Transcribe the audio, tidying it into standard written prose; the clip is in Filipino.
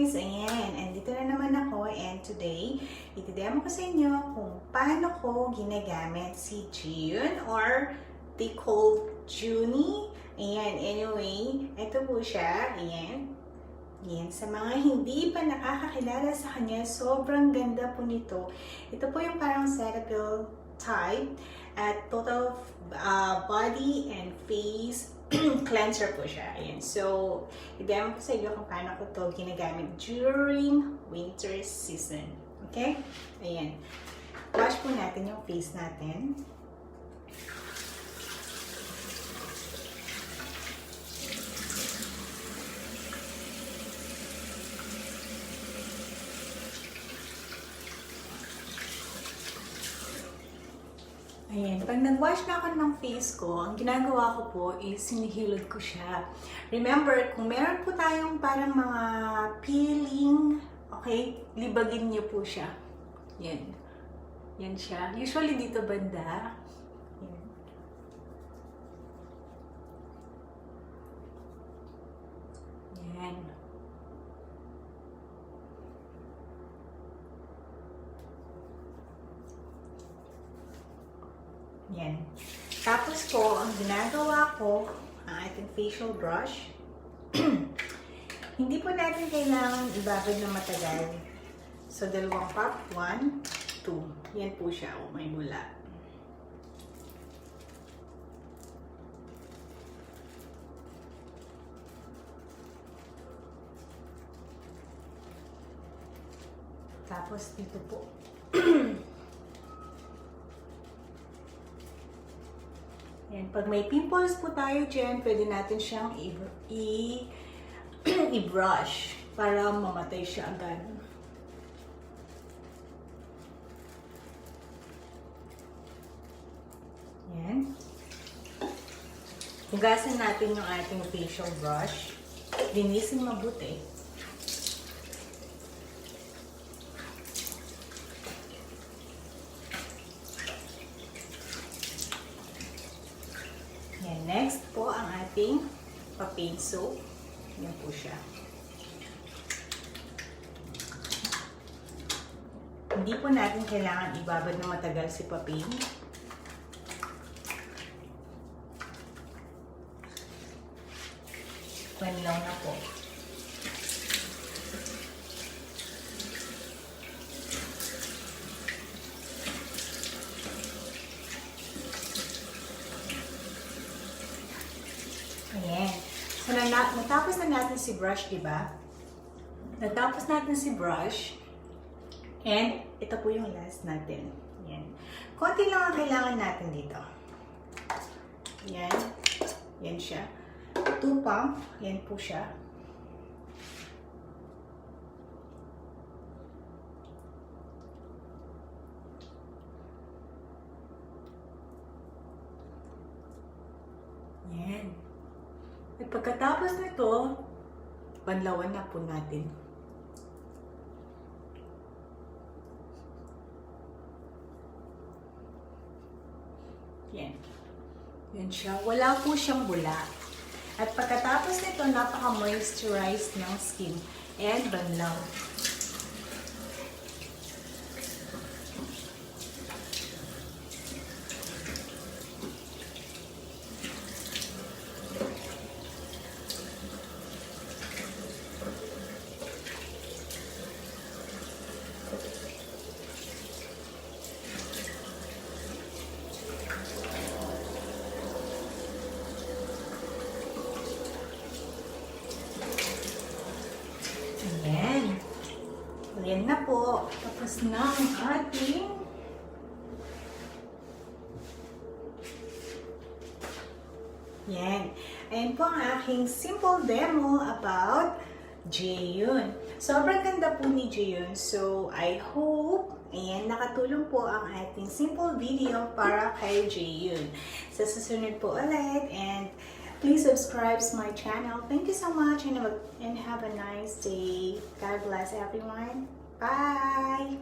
guys! Ayan, andito na naman ako and today, itidemo ko sa inyo kung paano ko ginagamit si Jeune or they call Jeune. Ayan, anyway, ito po siya. Ayan. Ayan, sa mga hindi pa nakakakilala sa kanya, sobrang ganda po nito. Ito po yung parang Cetaphil type at total body and face cleanser po siya. Ayan. So, i-demo ko sa inyo kung paano ko ito ginagamit during winter season. Okay? Ayan. Wash po natin yung face natin. Ayan, pag nag-wash na ako ng face ko, ang ginagawa ko po is sinihilod ko siya. Remember, kung meron po tayong parang mga peeling, okay, libagin niyo po siya. Yan. Yan siya. Usually dito banda. Yan. Yan. Yan. Tapos po, ang ginagawa ko, ang ating facial brush, hindi po natin kailangan ibabad na matagal. So, 2 cup, 1, 2. Yan po siya. Oh, may mula. Tapos, dito po. Yan. Pag may pimples po tayo dyan, pwede natin siyang i-brush para mamatay siya agad. Yan. Hugasan natin yung ating facial brush. Linisin mabuti. Yan. Next po ang ating pa-paint soap. Yan po siya. Hindi po natin kailangan ibabad na matagal si pa-paint. Panlaw na po. Ayan. So, natapos na natin si brush, diba? Natapos natin si brush. And, ito po yung last natin. Ayan. Konti lang ang kailangan natin dito. Ayan. Ayan siya. 2 pump. Ayan po siya. Ayan. At pagkatapos nito, banlawan na po natin. Yan. Yan siya. Wala po siyang bula. At pagkatapos nito, napaka-moisturize ng skin and banlaw. Ayan. Ayan na po. Tapos na ang ating yan. Ayan po ang aking simple demo about Jeune. Sobrang ganda po ni Jeune. So, I hope ayan, nakatulong po ang ating simple video para kay Jeune. Sa susunod po ulit and please subscribe to my channel. Thank you so much and have a nice day. God bless everyone. Bye!